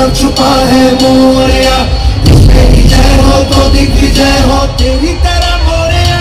अंदर छुपा है मोरिया, तेरी जय हो तो दिग्विजय हो तेरी तरह मोरिया।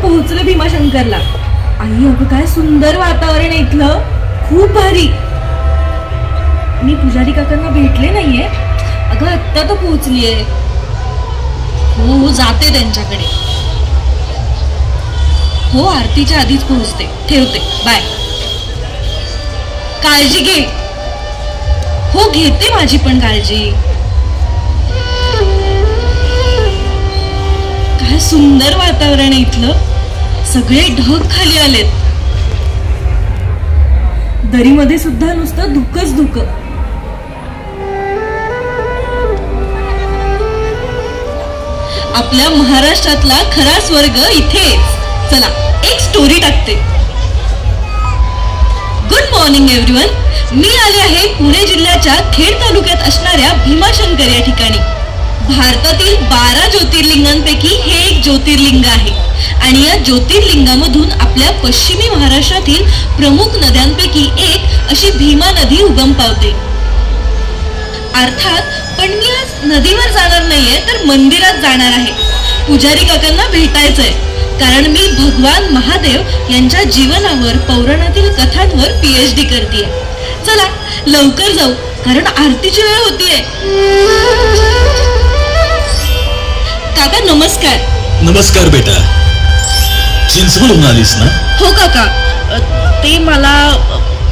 पोहोचले भीमाशंकरला. आई अगं काय सुंदर वातावरण आहे इथलं, खूप भारी. मी पुजारी काकांना भेटले नाहीये अगं, आत्ता तर पोहोचलीये. हो जाते त्यांच्याकडे. हो आरतीच्या आधीच पोहोचते. ठेवते, बाय. काळजी घे. हो घेते माझी पण काळजी. काय सुंदर वातावरण आहे इथलं, सगळे ढग खाली आलेत. दरीमध्ये सुद्धा नुसतं धुकच धुक. आपल्या महाराष्ट्रातला खरा स्वर्ग इथेच. चला एक स्टोरी टाकते. Good morning everyone. मी आले आहे पुणे जिल्ह्याच्या खेड तालुक्यात असणाऱ्या भीमाशंकर या ठिकाणी. भारतातील 12 ज्योतिर्लिंगांपैकी हे एक ज्योतिर्लिंग आहे आणि या ज्योतिर्लिंगामधून आपल्या पश्चिमी महाराष्ट्रातील प्रमुख नद्यांपैकी एक अशी भीमा नदी उगम पावते. अर्थात पण मी आज नदीवर जाणार नाहीये, तर मंदिरात जाणार आहे. पुजारी काकांना भेटायचंय, कारण मी भगवान महादेव यांच्या जीवनावर, पौराणातील कथांवर PhD करतेय. चला लवकर जाऊ, कारण आरतीची वेळ होतीये. काका नमस्कार. नमस्कार बेटा. चिंचवडून आलीस ना? हो काका, ते मला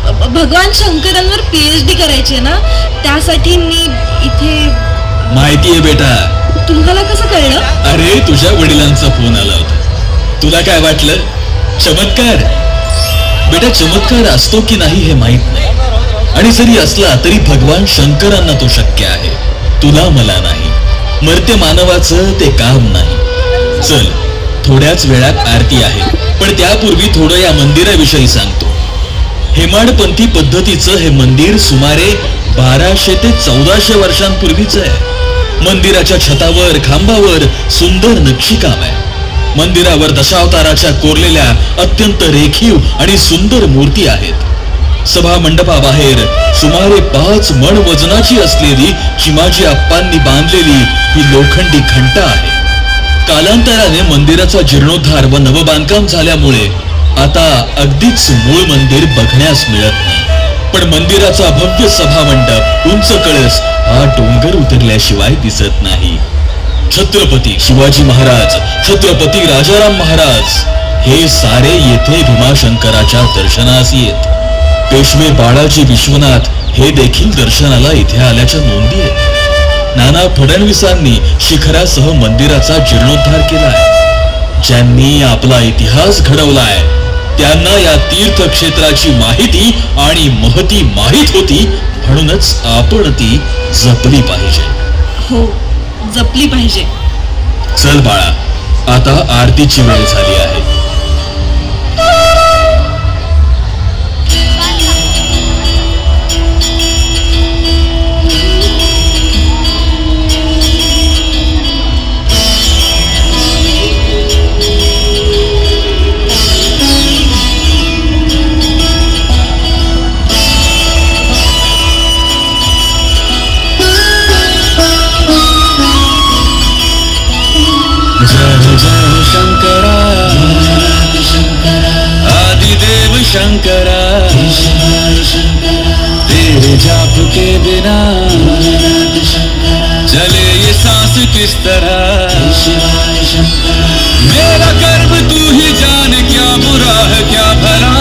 भगवान शंकरांवर PhD करायची ना, त्यासाठी मी इथे. माहितीये बेटा. तुम्हाला कसं कळलं? अरे तुझ्या वडिलांचा फोन आला होता. तुला काय वाटलं? चमत्कार? बेटा चमत्कार असतो की नाही हे माहित नाही, आणि जरी असला तरी भगवान शंकरांना तो शक्य आहे, तुला मला नाही. मर्त्य मानवाचं ते काम नाही. चल थोड्याच वेळात आरती आहे, पण त्यापूर्वी थोडं या मंदिराविषयी सांगतो. हेमाडपंथी पद्धतीचं हे मंदिर सुमारे 1200 ते 1400 वर्षांपूर्वीच आहे. मंदिराच्या छतावर, खांबावर सुंदर नक्षीकाम आहे. मंदिरावर दशावताराच्या कोरलेल्या अत्यंत रेखीव आणि सुंदर मूर्ती आहेत. सभा मंडपाबाहेर सुमारे 5 मण वजनाची असलेली चिमाजी आप्पांनी बांधलेली ही लोखंडी घंटा आहे. कालांतराने मंदिराचा जीर्णोद्धार व नवबांधकाम झाल्यामुळे आता अगदीच मूळ मंदिर बघण्यास मिळत नाही. पण मंदिराचा भव्य सभा मंडप, उंच कळस हा डोंगर उतरल्याशिवाय दिसत नाही. छत्रपती शिवाजी महाराज, छत्रपती राजाराम महाराज हे सारे येथे भीमाशंकराच्या दर्शनास येत. पेशवे बाळाजी विश्वनाथ हे देखील दर्शनाला इथे आल्याच्या नोंदी आहेत. नाना फडणवीसांनी शिखरासह मंदिराचा जीर्णोद्धार केलाय. ज्यांनी आपला इतिहास घडवलाय त्यांना या तीर्थक्षेत्राची माहिती आणि महती माहित होती, म्हणूनच आपण ती जपली पाहिजे. हो, जपली पाहिजे. चल बाळा, आता आरतीची वेळ झाली आहे. शंकरा, तेरे जाप के बिना चले ये सांस किस तरह. मेरा कर्म तू ही जान, क्या बुरा है क्या भला.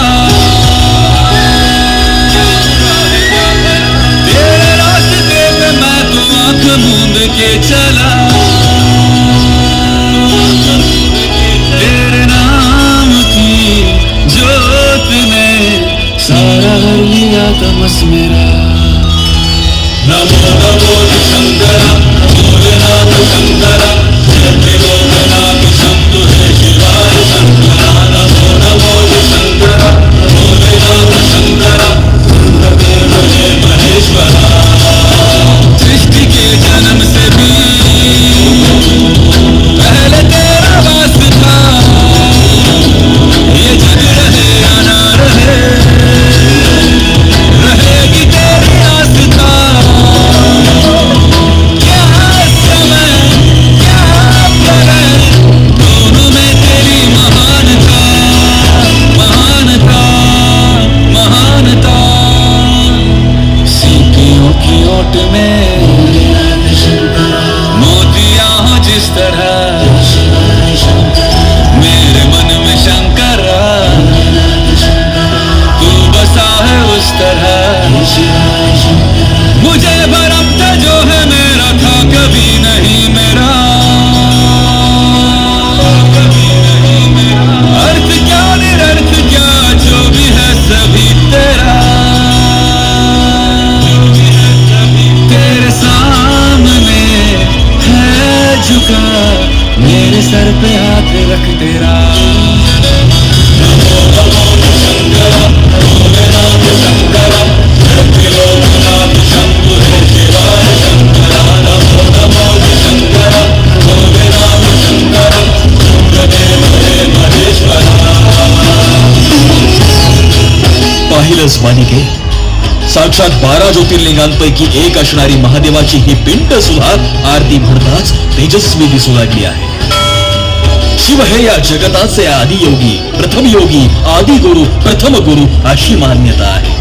तेरे रास्ते पे मैं तो आंख मूंद के चला. तेरे नाम की जोत ने सारा हर लिया तमस मेरा. नमो नमो शंकरा, भोलेनाथ शंकरा, त्रिलोकनाथ शंभु हे शिवाय शंकरा. नमो नमो शंकरा, भोलेनाथ शंकरा, देव हे महेश्वरा. सृष्टि के जन्म से भी पहले तेरा वास था. ये जग रहे या ना रहे, रहेगी तेरी आस्था. क्या समय क्या प्रलय, दोनों में तेरी महानता, महानता, महानता. सीपियों की ओट में मोतियां हो जिस तरह, मेरे मन में शंकरा तू बसा है उस तरह. मुझे भरम था जो है मेरा, था कभी नहीं मेरा. अर्थ क्या निरर्थ क्या, जो भी है सभी तेरा. तेरे सामने है झुका, मेरे सर पे हाथ रख तेरा. नमो नमो शंकरा, भोलेनाथ शंकरा, त्रिलोकनाथ शंभु हे शिवाय शंकरा. नमो नमो शंकरा, भोलेनाथ शंकरा, देव हे महेश्वरा. पाहिलंच मानिके, साक्षात 12 ज्योतिर्लिंगांपैकी एक असणारी महादेवाची ही पिंड सुद्धा आरती म्हणताच तेजस्वी दिसू लागली आहे. शिव हे या जगताचे आदियोगी, प्रथम योगी, आदि गुरु, प्रथम गुरु अशी मान्यता आहे.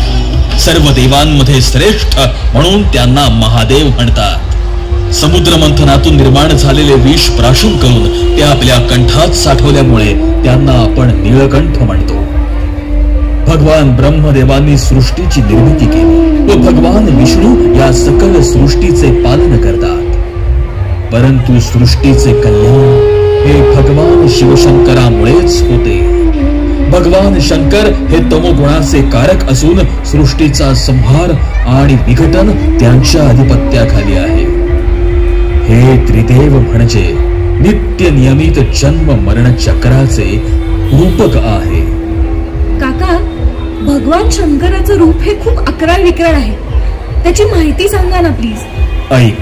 सर्व देवांमध्ये श्रेष्ठ म्हणून त्यांना महादेव म्हणतात. समुद्र मंथनातून निर्माण झालेले विष प्राशन करून ते आपल्या कंठात साठवल्यामुळे त्यांना आपण नीलकंठ म्हणतो. भगवान ब्रह्मदेवांनी सृष्टीची निर्मिती केली व भगवान विष्णू या सकल सृष्टीचे पालन करतात. परंतु सृष्टीचे कल्याण हे भगवान शिवशंकरामुळेच होते. भगवान शंकर हे तमोगुणाचे कारक असून सृष्टीचा संहार आणि विघटन त्यांच्या अधिपत्याखाली आहे. हे त्रिदेव म्हणजे नित्य नियमित जन्म मरण चक्राचे रूपक आहे. काका, भगवान शंकराचं रूप हे खूप अकराळ विक्राळ आहे. त्याची माहिती सांगा ना प्लीज. ऐक,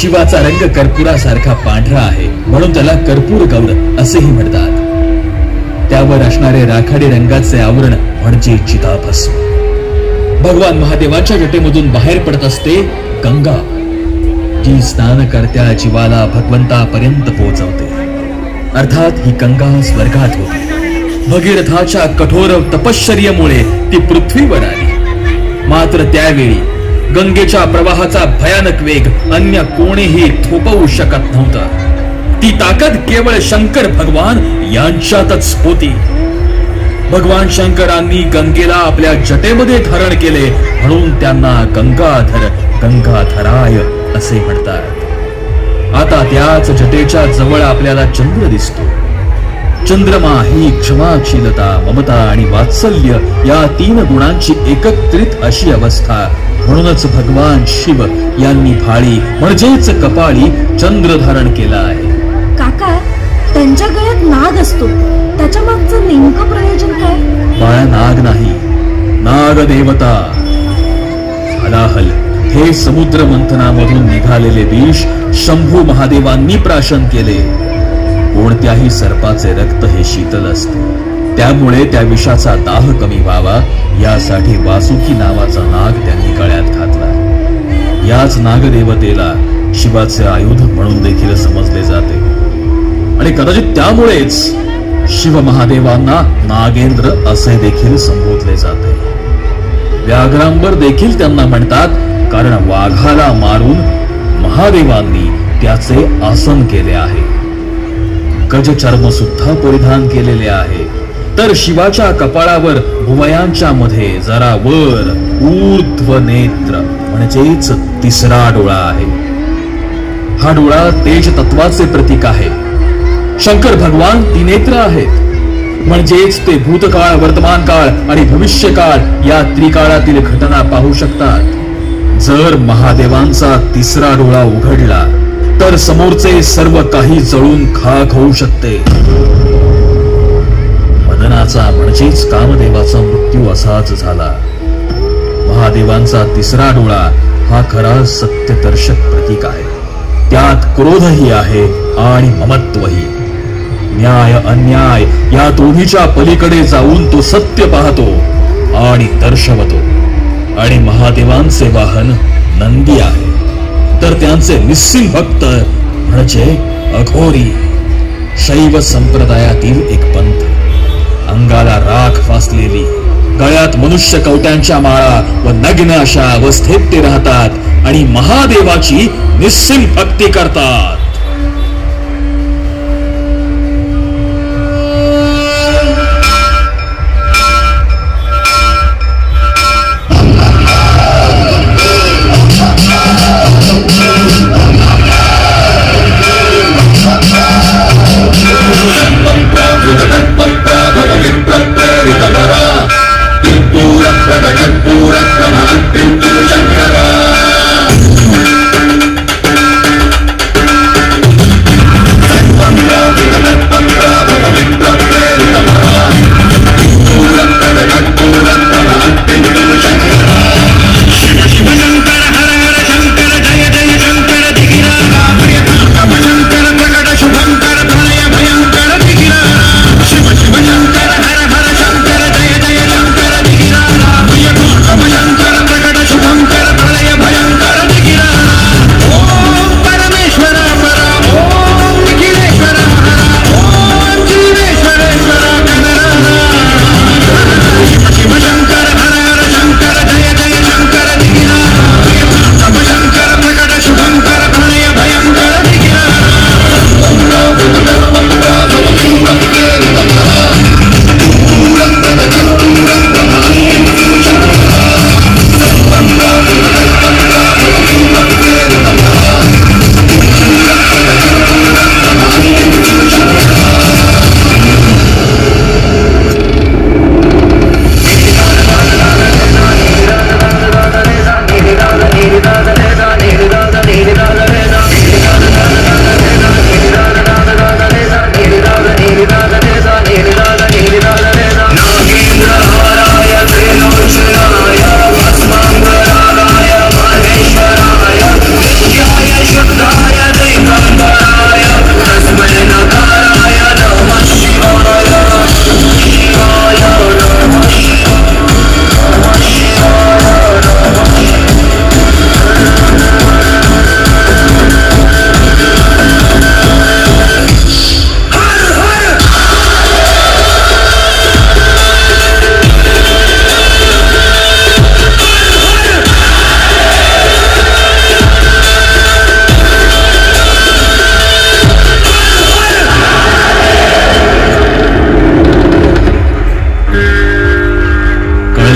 शिवाचा रंग कर्पुरासारखा पांढरा आहे म्हणून त्याला कर्पूर गौर असेही म्हणतात. त्यावर असणारे राखाडी रंगाचे आवरण म्हणजे चिताभस्म. भगवान महादेवाच्या जटेमधून बाहेर पडत असते गंगा, जी स्नानकर्त्या जीवाला भगवंतापर्यंत पोहोचवते. अर्थात ही गंगा स्वर्गात होती. भगीरथाच्या कठोर तपश्चर्येमुळे ती पृथ्वीवर आली. मात्र त्यावेळी गंगेच्या प्रवाहाचा भयानक वेग अन्य कोणीही थोपवू शकत नव्हतं. ती ताकद केवळ शंकर भगवान यांच्यातच होती. भगवान शंकरांनी गंगेला आपल्या जटेमध्ये धारण केले म्हणून त्यांना गंगाधर, गंगाधराय असे म्हणतात. आता त्याच जटेच्या जवळ आपल्याला चंद्र दिसतो. चंद्रमा ही क्षमाशीलता, ममता आणि वात्सल्य या 3 गुणांची एकत्रित अशी अवस्था. म्हणूनच भगवान शिव यांनी भाळी म्हणजेच कपाळी चंद्र धारण केला आहे. काका, त्यांच्या गळ्यात नाग असतो, त्याच्या मागचं नेमकं प्रयोजन काय? बाळा, नाग नाही, नाग देवता. हलाहल हे समुद्र मंथनामधून निघालेले विष शंभू महादेवांनी प्राशन केले. कोणत्याही सर्पाचे रक्त हे शीतल असते, त्यामुळे त्या विषाचा दाह कमी व्हावा यासाठी वासुकी नावाचा नाग त्यांनी गळ्यात घातला. याच नागदेवतेला शिवाचे आयुध म्हणून देखील समजले जाते आणि कदाचित त्यामुळेच शिव महादेवांना नागेंद्र असे देखील संबोधले जाते. व्याघ्रांबर देखील त्यांना म्हणतात, कारण वाघाला मारून महादेवांनी त्याचे आसन केले आहे. गजचर्म सुद्धा परिधान केलेले आहे. तर शिवाच्या कपाळावर भुवयांच्या मध्ये जरा वर ऊर्ध्व नेत्र म्हणजेच 3रा डोळा आहे. हा डोळा तेज तत्वाचे प्रतीक आहे. शंकर भगवान 3 नेत्र आहेत, म्हणजेच ते भूतकाळ, वर्तमान काळ आणि भविष्य काळ या त्रिकाळातील घटना पाहू शकतात. जर महादेवांचा 3रा डोळा उघडला तर समोरचे सर्व काही जळून खाक होऊ शकते. मदनाचा म्हणजेच कामदेवाचा मृत्यू असाच झाला. महादेवांचा 3रा डोळा हा खरा सत्यदर्शक प्रतीक आहे. त्यात क्रोधही आहे आणि ममत्वही. न्याय अन्याय या दोन्हीच्या पलीकडे जाऊन तो सत्य पाहतो आणि दर्शवतो. आणि महादेवांचे वाहन नंदी आहे, तर त्यांचे निस्सिम भक्त म्हणजे अघोरी, शैव संप्रदायातील एक पंथ. अंगाला राख फासलेली, गळ्यात मनुष्य कवट्यांच्या माळा व नग्न अशा अवस्थेत ते राहतात आणि महादेवाची निस्सिम भक्ती करतात.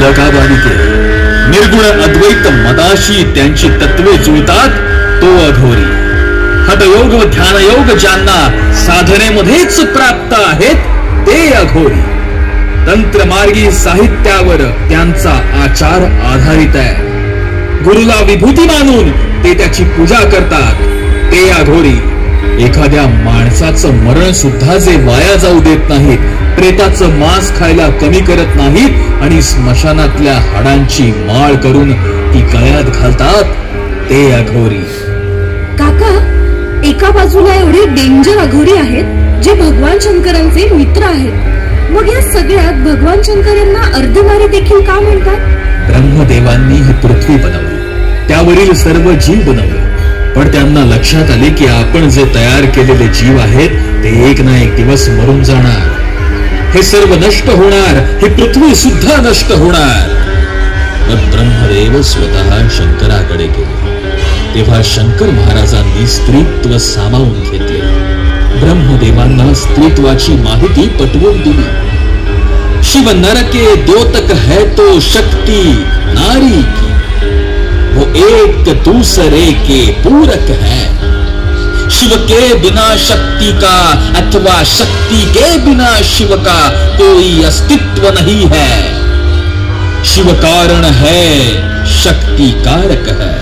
पाहिलं का बालिके? निर्गुण अद्वैत मदाशी त्यांची तत्वे जुळतात तो अघोरी. हठयोग व ध्यानयोग ज्यांना साधनेमध्येच प्राप्त आहेत ते अघोरी. तंत्रमार्गी साहित्यावर त्यांचा आचार आधारित आहे. गुरुला विभूती मानून ते त्याची पूजा करतात ते अघोरी. एखाद्या माणसाचं मरण सुद्धा जे वाया जाऊ देत नाहीत, प्रेताचं मांस खायला कमी करत नाहीत आणि स्मशानातल्या हाडांची माळ करून ती गळ्यात घालतात ते अघोरी. काका, एका बाजूला एवढे डेंजर अघोरी आहेत जे भगवान शंकरांचे मित्र आहेत, मग या सगळ्यात भगवान शंकर यांना अर्धनारी देखील का म्हणतात? ब्रह्मदेवांनी ही पृथ्वी बनवली, त्यावरील सर्व जीव बनवले, पण त्यांना लक्षात आले की आपण जे तयार केलेले जीव आहेत ते एक ना एक दिवस मरून जाणार. हे सर्व नष्ट होणार, ही पृथ्वी सुद्धा नष्ट होणार. मग ब्रह्मदेव स्वतः शंकराकडे गेले. तेव्हा शंकर महाराजांनी स्त्रीत्व सामावून घेतले. ब्रह्मदेवांना स्त्रीत्वाची माहिती पटवून दिली. शिव नर के द्योतक है तो शक्ति नारी की, वो एक दूसरे के पूरक है. शिव के बिना शक्ति का अथवा शक्ति के बिना शिव का कोई अस्तित्व नहीं है. शिव कारण है, शक्ति कारक है.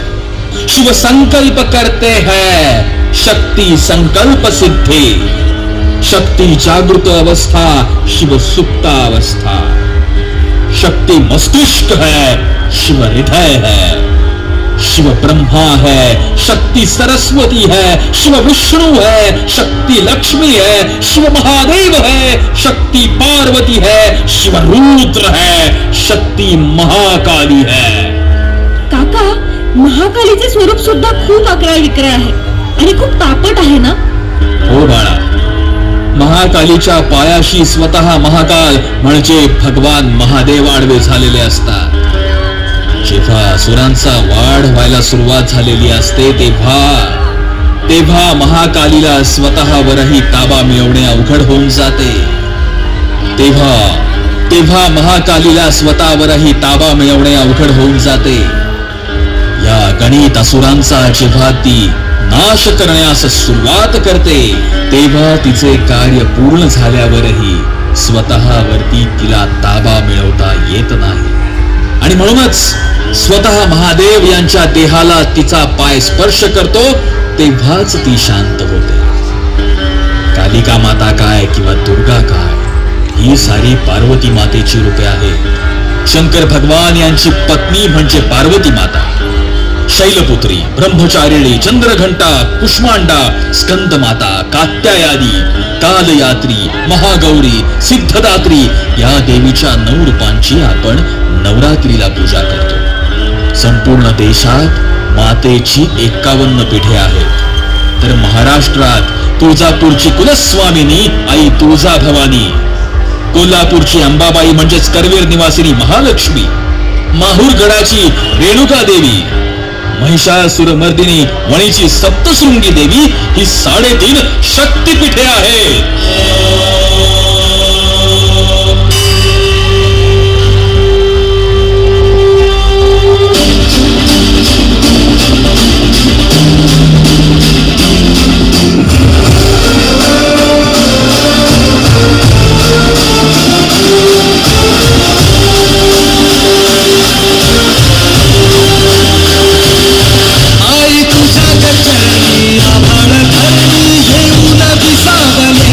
शिव संकल्प करते हैं, शक्ति संकल्प सिद्धि. शक्ति जागृत अवस्था, शिव सुप्त अवस्था. शक्ति मस्तिष्क है, शिव हृदय है. शिव ब्रह्मा है, शक्ति सरस्वती है. शिव विष्णु है, शक्ति लक्ष्मी है. शिव महादेव है, शक्ति पार्वती है. शिव रुद्र है, शक्ति महाकाली है. काका, महाकालीचे स्वरूप सुद्धा खूप अकराळ विक्राळ आहे आणि खूप तापट आहे ना? हो बाळा, महाकालीच्या पायाशी स्वतः महाकाल म्हणजे भगवान महादेव आडवे झालेले असतात. जेव्हा असुरांचा वाढ व्हायला सुरुवात झालेली असते तेव्हा महाकालीला स्वतःवरही ताबा मिळवणे अवघड होऊन जाते. तेव्हा महाकालीला स्वतःवरही ताबा मिळवणे अवघड होऊन जाते. या गणित असुरांचा जेव्हा ती नाश करण्यास सुरुवात करते तेव्हा तिचे कार्य पूर्ण झाल्यावरही स्वतःवरती तिला ताबा मिळवता येत नाही. आणि म्हणूनच स्वतः महादेव यांच्या देहाला तिचा पाय स्पर्श करतो तेव्हाच ती शांत होते. कालिका माता काय किंवा दुर्गा काय, ही सारी पार्वती मातेची रूपे आहेत. शंकर भगवान यांची पत्नी म्हणजे पार्वती माता. शैलपुत्री, ब्रह्मचारिणी, चंद्रघंटा, कुष्मांडा, स्कंदमाता, कात्यायनी, कालयात्री, महागौरी, सिद्धदात्री या देवीच्या 9 रूपांची आपण नवरात्रीला पूजा करतो. संपूर्ण देशात मातेची 51 पीठे आहेत. तर महाराष्ट्रात तुळजापूरची कुलस्वामिनी आई तुळजा भवानी, कोल्हापूरची अंबाबाई म्हणजेच करवीर निवासिनी महालक्ष्मी, माहूरगडाची रेणुका देवी, महिषासुरमर्दिनी वणीची सप्तशृंगी देवी ही 3.5 शक्तिपीठे आहेत. आभाळ धरणी घेऊन विसावले,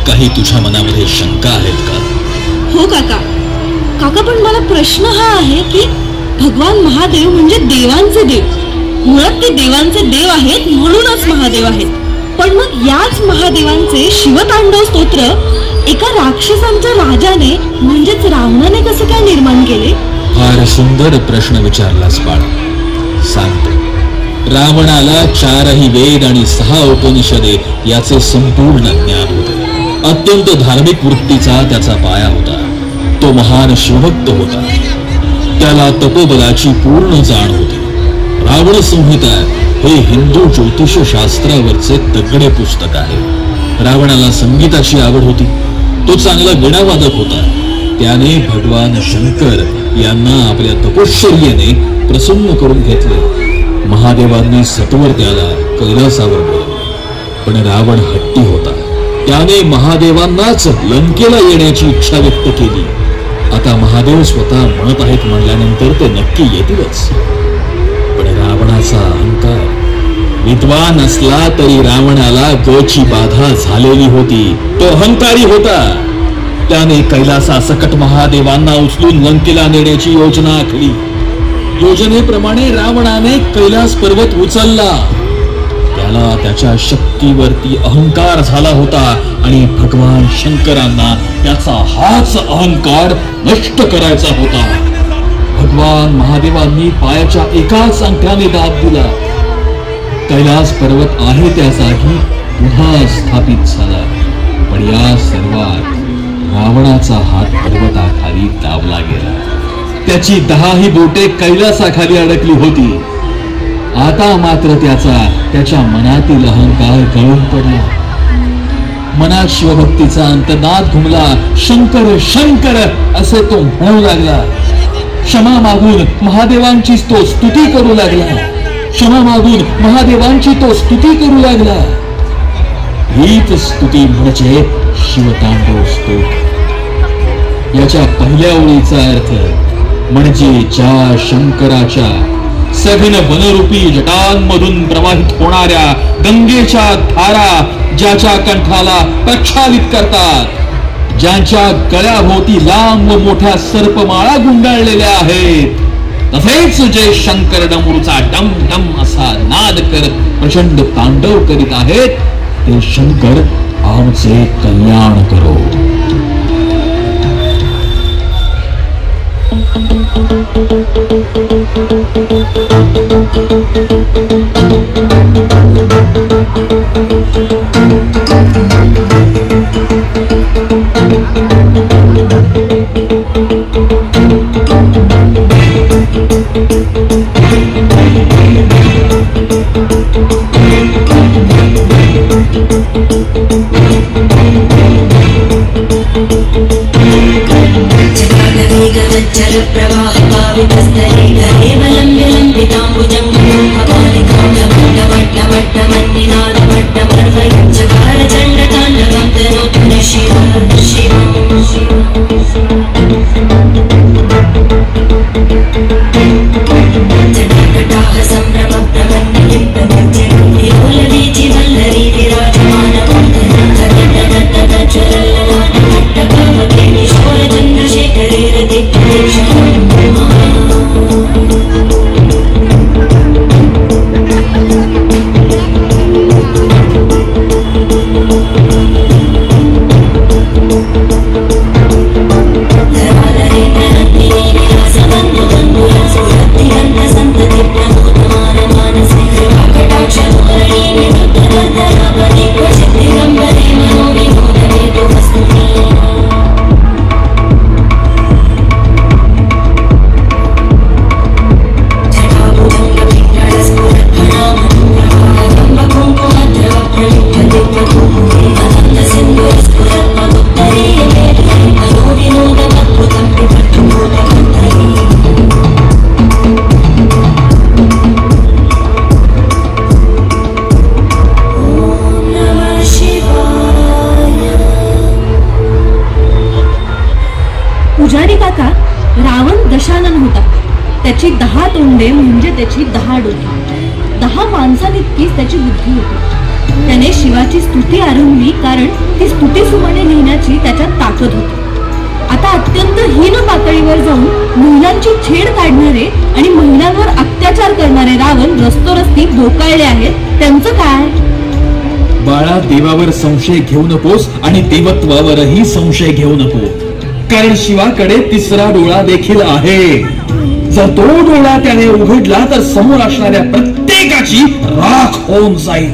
काही तुझ्या मनामध्ये शंका आहेत का? हो काका. पण मला प्रश्न हा आहे की भगवान महादेव म्हणजे देवांचे देव. मुळात ते देवांचे देव आहेत म्हणूनच महादेव आहेत. पण मग याच महादेवांचे शिवतांडव स्तोत्र एका राक्षसांच्या राजाने म्हणजेच रावणाने कसे काय निर्माण केले? फार सुंदर प्रश्न विचारलास बाळ. सांगतो. रावणाला 4ही वेद आणि 6 उपनिषदे याचे संपूर्ण ज्ञान होते. अत्यंत धार्मिक वृत्तीचा त्याचा पाया होता. तो महान शिवभक्त होता. त्याला तपोबलाची पूर्ण जाण होती. रावण संहिता हे हिंदू ज्योतिष शास्त्रावरचे तगडे पुस्तक आहे. रावणाला संगीताची आवड होती. तो चांगला वीणावादक होता. त्याने भगवान शंकर यांना आपल्या तपश्चर्येने प्रसन्न करून घेतले. महादेवांनी सत्वर त्याला कैलासावर बोलवले. पण रावण हट्टी होता. त्याने महादेवांनाच लंकेला येण्याची इच्छा व्यक्त केली. आता महादेव स्वतः म्हणत आहेत म्हणल्यानंतर ते नक्की येतीलच. पण रावणाचा अहंकार. विद्वान असला तरी रावणाला गची बाधा झालेली होती. तो अहंकारी होता. त्याने कैलासासकट महादेवांना उचलून लंकेला नेण्याची योजना आखली. योजनेप्रमाणे रावणाने कैलास पर्वत उचलला. त्याला त्याच्या शक्तीवरती अहंकार झाला होता आणि भगवान शंकरांना त्याचा हाच अहंकार नष्ट करायचा होता. भगवान महादेवांनी पायाच्या एकाच अंगठ्याने दाब दिला. कैलास पर्वत आहे त्या जागी पुन्हा स्थापित झाला. पण या सर्वात रावणाचा हात पर्वताखाली दाबला गेला. त्याची 10ही बोटे कैलासाखाली अडकली होती. आता मात्र त्याच्या मनातील अहंकार गळून पडला. मनात शिवभक्तीचा अंतर्नाद घुमला. शंकर शंकर असे तो म्हणू लागला. क्षमा मागून महादेवांची तो स्तुती करू लागला. क्षमा मागून महादेवांची तो स्तुती करू लागला. हीच स्तुती म्हणजे शिवतांडव स्तोत्र. याच्या पहिल्या ओळीचा अर्थ म्हणजे ज्या शंकराच्या सघन वनरूपी जटांमधून प्रवाहित होणाऱ्या गंगेच्या धारा ज्याच्या कंठाला प्रक्षालित करतात, ज्यांच्या गळ्याभोवती लांब व मोठ्या सर्पमाळा गुंडाळलेल्या आहेत, तसेच जे शंकर डमरूचा डम डम असा नाद करत प्रचंड तांडव करीत आहेत, ते शंकर आमचे कल्याण करो. पुजारी काका, रावण दशानन होता. त्याची 10 तोंडे म्हणजे त्याची 10 डोकी. 10 माणसांइतकीच त्याची बुद्धी होती. त्याने शिवाची स्तुती आरंभली, कारण ती स्तुती सुमने लिहिण्याची त्याच्यात ताकद होती. आता अत्यंत हीन पातळीवर जाऊन महिलांची छेड काढणारे आणि महिलांवर अत्याचार करणारे रावण रस्तोरस्ती बोकाळले आहेत. त्यांचं काय? बाळा, देवावर संशय घेऊ नकोस आणि देवत्वावरही संशय घेऊ नको, कारण शिवाकडे तिसरा डोळा देखील आहे. जर तो डोळा त्याने उघडला तर समोर असणाऱ्या प्रत्येकाची राख होऊन जाईल.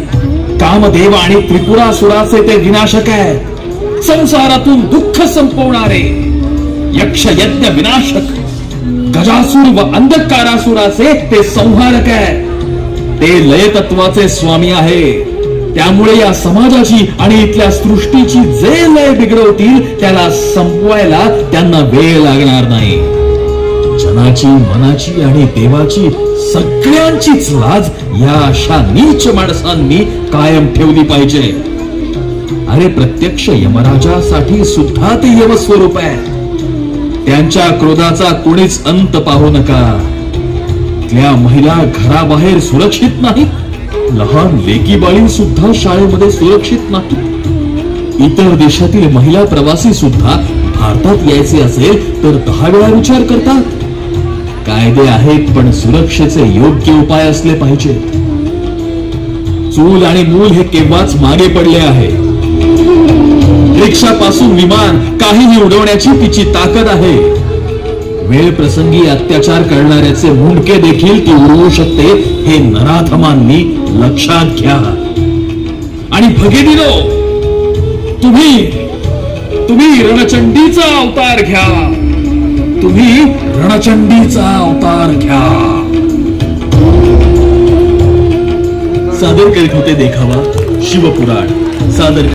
कामदेव आणि त्रिपुरासुराचे ते विनाशक आहेत, संसारातून दुःख संपवणारे. यक्ष यज्ञ विनाशक गजासूर व अंधकारासुराचे ते संहारक आहेत. ते लयतत्वाचे स्वामी आहे. त्यामुळे या समाजाची आणि इथल्या सृष्टीची जे लय बिघडवतील त्याला संपवायला त्यांना वेळ लागणार नाही. जनाची, मनाची आणि देवाची सगळ्यांचीच लाज या अशा नीच माणसांनी कायम ठेवली पाहिजे. अरे, प्रत्यक्ष यमराजासाठी सुद्धा ते यमस्वरूप आहे. त्यांच्या क्रोधाचा कोणीच अंत पाहू नका. त्या महिला घराबाहेर सुरक्षित नाहीत. लहान लेकी बाळी सुद्धा शाळेमध्ये सुरक्षित नाहीत. इतर देशातील महिला प्रवासी सुद्धा भारतात यायचे असेल तर 10 वेळा विचार करतात. कायदे आहेत, पण सुरक्षेचे योग्य उपाय असले पाहिजे. चूल आणि मूल हे केव्हाच मागे पडले आहे. रिक्षापासून विमान काहीही उडवण्याची तिची ताकद आहे. वेळ प्रसंगी अत्याचार करणाऱ्याचे मुंडके देखील ती उडवू शकते, हे नराधमांनी लक्षात घ्या. आणि भगिनीनो, तुम्ही रणचंडीचा अवतार घ्या. तुम्ही रणचंडीचा अवतार घ्या. सादर करीत होते देखावा शिवपुराण. सादर